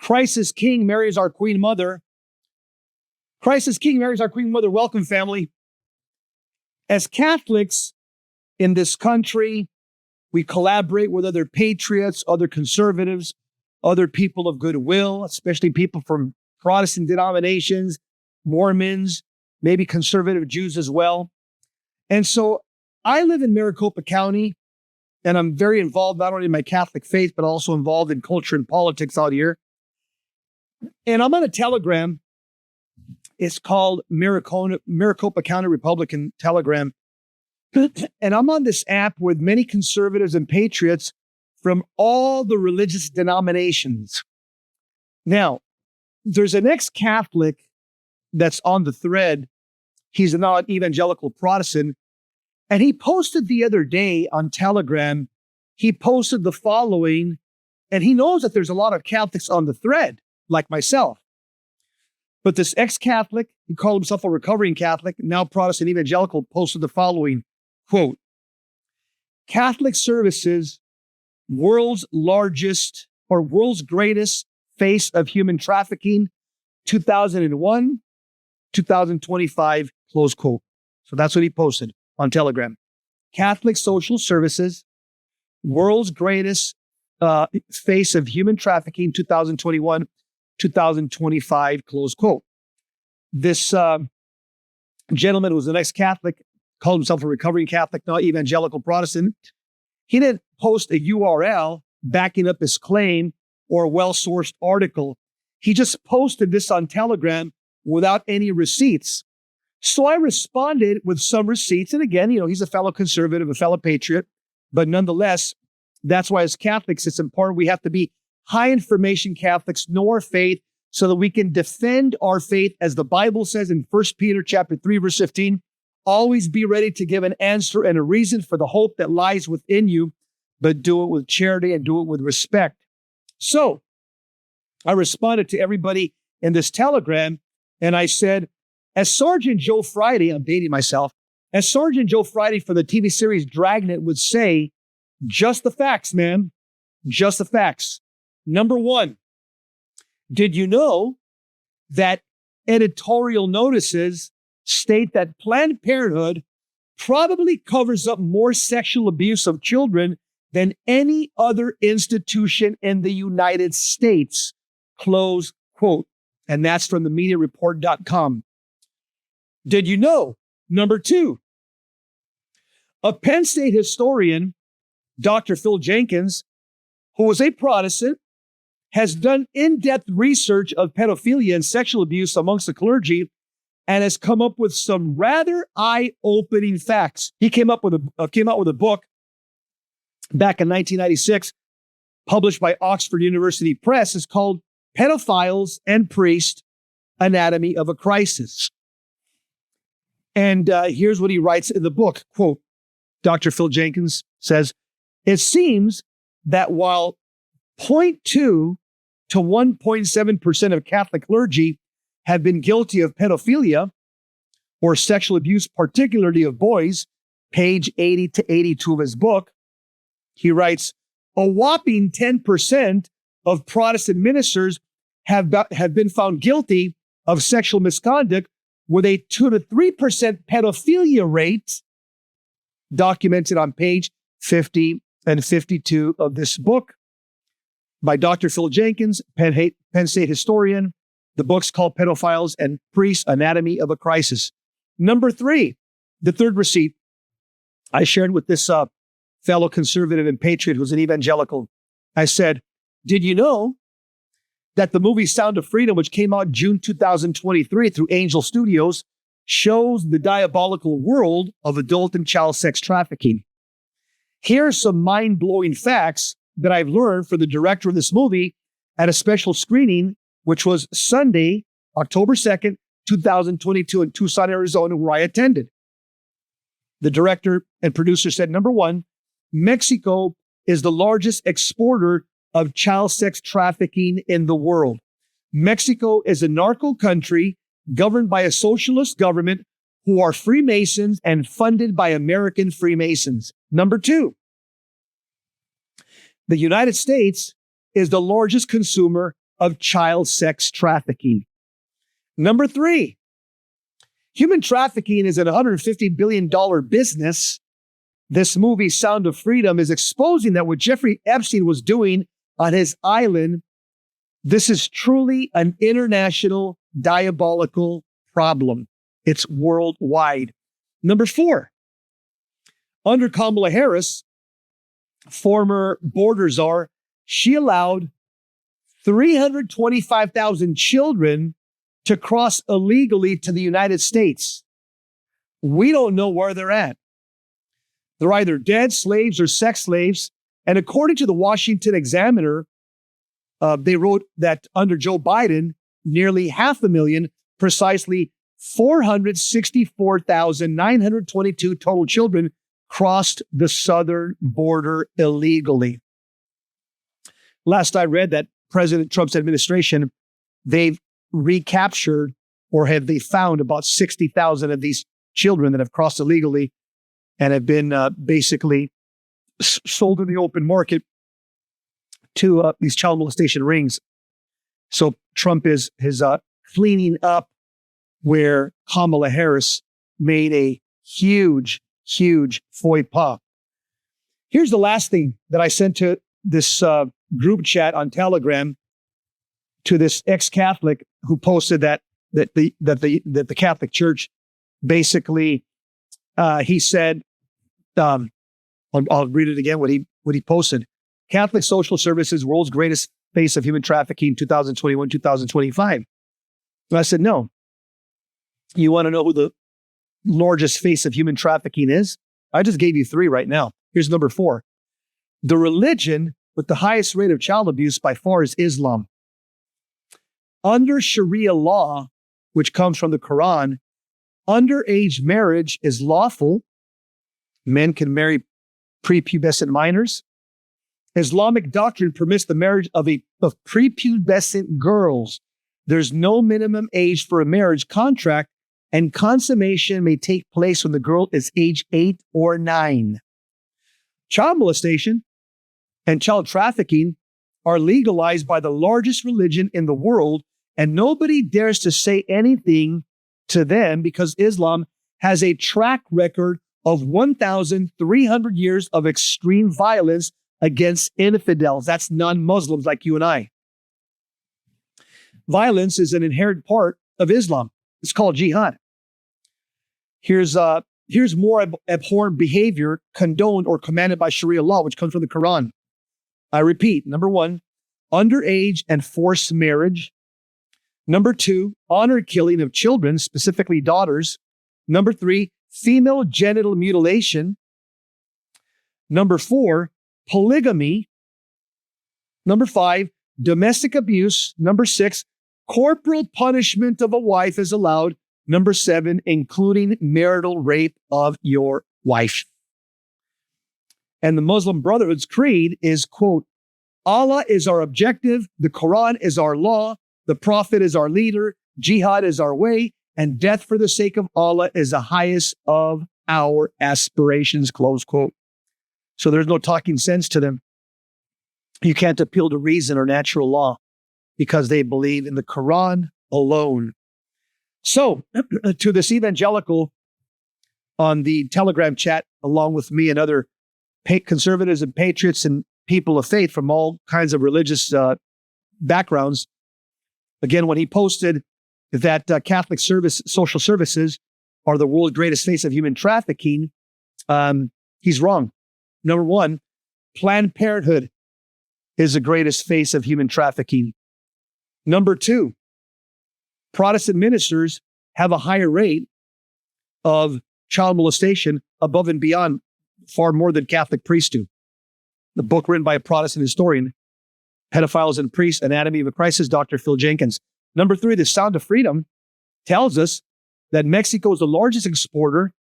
Crisis King marries our Queen Mother. Crisis King marries our Queen Mother. Welcome, family. As Catholics in this country, we collaborate with other patriots, other conservatives, other people of goodwill, especially people from Protestant denominations, Mormons, maybe conservative Jews as well. And so I live in Maricopa County, and I'm very involved not only in my Catholic faith, but also involved in culture and politics out here. And I'm on a Telegram. It's called Maricopa County Republican Telegram. And I'm on this app with many conservatives and patriots from all the religious denominations. Now, there's an ex-Catholic that's on the thread. He's now an evangelical Protestant. And he posted the other day on Telegram, he posted the following, and he knows that there's a lot of Catholics on the thread, like myself. But this ex-Catholic, he called himself a recovering Catholic, now Protestant evangelical, posted the following, quote, Catholic services, world's greatest face of human trafficking, 2001, 2025, close quote. So that's what he posted on Telegram. Catholic social services, world's greatest face of human trafficking, 2021, 2025, close quote. This gentleman who was an ex-Catholic, called himself a recovering Catholic, now evangelical Protestant. He didn't post a URL backing up his claim or a well-sourced article. He just posted this on Telegram without any receipts. So I responded with some receipts. And again, he's a fellow conservative, a fellow patriot, but nonetheless, that's why as Catholics, it's important we have to be high information Catholics, know our faith so that we can defend our faith as the Bible says in 1 Peter chapter 3, verse 15, always be ready to give an answer and a reason for the hope that lies within you, but do it with charity and do it with respect. So I responded to everybody in this Telegram and I said, as Sergeant Joe Friday, I'm dating myself, as Sergeant Joe Friday for the TV series Dragnet would say, just the facts, man, just the facts. Number one, did you know that editorial notices state that Planned Parenthood probably covers up more sexual abuse of children than any other institution in the United States, close quote. And that's from the MediaReport.com. Did you know, number two, a Penn State historian, Dr. Phil Jenkins, who was a Protestant, has done in-depth research of pedophilia and sexual abuse amongst the clergy and has come up with some rather eye-opening facts. He came out with a book back in 1996, published by Oxford University Press. It's called Pedophiles and Priests, Anatomy of a Crisis. And here's what he writes in the book, quote, Dr. Phil Jenkins says, it seems that while 0.2 to 1.7% of Catholic clergy have been guilty of pedophilia or sexual abuse, particularly of boys, page 80 to 82 of his book, he writes, a whopping 10% of Protestant ministers have been found guilty of sexual misconduct with a 2 to 3% pedophilia rate documented on page 50 and 52 of this book by Dr. Phil Jenkins, Penn State historian. The book's called Pedophiles and Priests, Anatomy of a Crisis. Number three, the third receipt I shared with this fellow conservative and patriot who's an evangelical. I said, did you know that the movie Sound of Freedom, which came out June 2023 through Angel Studios, shows the diabolical world of adult and child sex trafficking? Here are some mind-blowing facts that I've learned from the director of this movie at a special screening, which was Sunday, October 2nd, 2022 in Tucson, Arizona, where I attended. The director and producer said, number one, Mexico is the largest exporter of child sex trafficking in the world. Mexico is a narco country governed by a socialist government who are Freemasons and funded by American Freemasons. Number two, the United States is the largest consumer of child sex trafficking. Number 3, human trafficking is a $150 billion business. This movie, Sound of Freedom, is exposing that what Jeffrey Epstein was doing on his island, this is truly an international diabolical problem. It's worldwide. Number 4, under Kamala Harris, former border czar, she allowed 325,000 children to cross illegally to the United States. We don't know where they're at. They're either dead slaves or sex slaves. And according to the Washington Examiner, they wrote that under Joe Biden, nearly 500,000, precisely 464,922 total children crossed the southern border illegally. Last I read that President Trump's administration, they've recaptured or have they found about 60,000 of these children that have crossed illegally and have been basically sold in the open market to these child molestation rings. So Trump is cleaning up where Kamala Harris made a huge faux pas. Here's the last thing that I sent to this group chat on Telegram to this ex-Catholic who posted that the Catholic Church basically he said, I'll read it again what he posted. Catholic Social Services, world's greatest face of human trafficking, 2021-2025. And I said, no. You want to know who the largest face of human trafficking is? I just gave you 3 right now. Here's number 4. The religion with the highest rate of child abuse by far is Islam. Under Sharia law, which comes from the Quran, underage marriage is lawful. Men can marry prepubescent minors. Islamic doctrine permits the marriage of prepubescent girls. There's no minimum age for a marriage contract, and consummation may take place when the girl is age 8 or 9. Child molestation and child trafficking are legalized by the largest religion in the world, and nobody dares to say anything to them because Islam has a track record of 1,300 years of extreme violence against infidels. That's non-Muslims like you and I. Violence is an inherent part of Islam. It's called jihad. Here's more abhorrent behavior condoned or commanded by Sharia law, which comes from the Quran. I repeat, number 1, underage and forced marriage. Number 2, honor killing of children, specifically daughters. Number 3, female genital mutilation. Number 4, polygamy. Number 5, domestic abuse. Number 6, corporal punishment of a wife is allowed. Number 7, including marital rape of your wife. And the Muslim Brotherhood's creed is, quote, Allah is our objective, the Quran is our law, the Prophet is our leader, jihad is our way, and death for the sake of Allah is the highest of our aspirations, close quote. So there's no talking sense to them. You can't appeal to reason or natural law because they believe in the Quran alone. So to this evangelical on the Telegram chat, along with me and other conservatives and patriots and people of faith from all kinds of religious backgrounds, again, when he posted that Catholic social services are the world's greatest face of human trafficking, he's wrong. Number 1, Planned Parenthood is the greatest face of human trafficking. Number 2, Protestant ministers have a higher rate of child molestation above and beyond, far more than Catholic priests do. The book written by a Protestant historian, Pedophiles and Priests, Anatomy of a Crisis, Dr. Phil Jenkins. Number 3, the Sound of Freedom tells us that Mexico is the largest exporter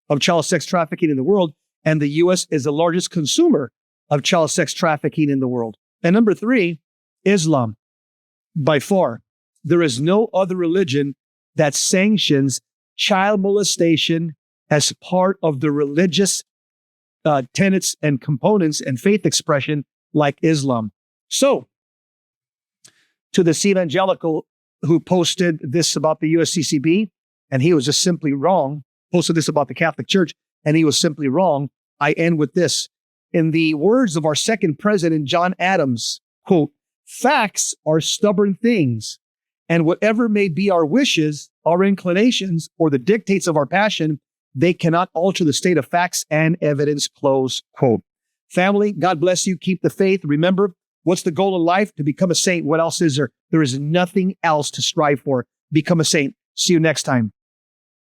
of child sex trafficking in the world, and the U.S. is the largest consumer of child sex trafficking in the world. And number 3, Islam. By far, there is no other religion that sanctions child molestation as part of the religious tenets and components and faith expression like Islam. So, to this evangelical who posted this about the USCCB, and he was just simply wrong, posted this about the Catholic Church, and he was simply wrong. I end with this. In the words of our second president, John Adams, quote, "Facts are stubborn things, and whatever may be our wishes, our inclinations, or the dictates of our passion, they cannot alter the state of facts and evidence," close quote. Family, God bless you. Keep the faith. Remember, what's the goal of life? To become a saint. What else is there? There is nothing else to strive for. Become a saint. See you next time.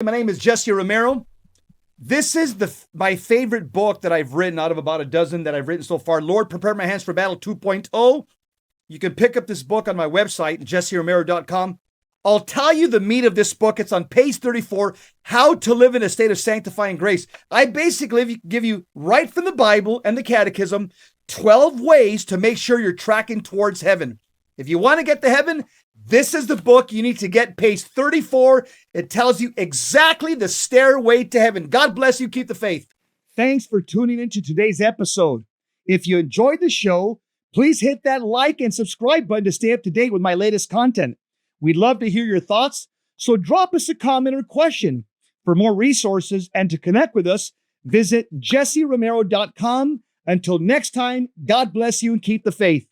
My name is Jesse Romero. This is my favorite book that I've written out of about a dozen that I've written so far. Lord, Prepare My Hands for Battle 2.0. You can pick up this book on my website, jesseromero.com. I'll tell you the meat of this book. It's on page 34, How to Live in a State of Sanctifying Grace. I basically give you, right from the Bible and the Catechism, 12 ways to make sure you're tracking towards heaven. If you want to get to heaven, this is the book you need to get. Page 34. It tells you exactly the stairway to heaven. God bless you. Keep the faith. Thanks for tuning into today's episode. If you enjoyed the show, please hit that like and subscribe button to stay up to date with my latest content. We'd love to hear your thoughts, so drop us a comment or question. For more resources and to connect with us, visit jesseromero.com. Until next time, God bless you and keep the faith.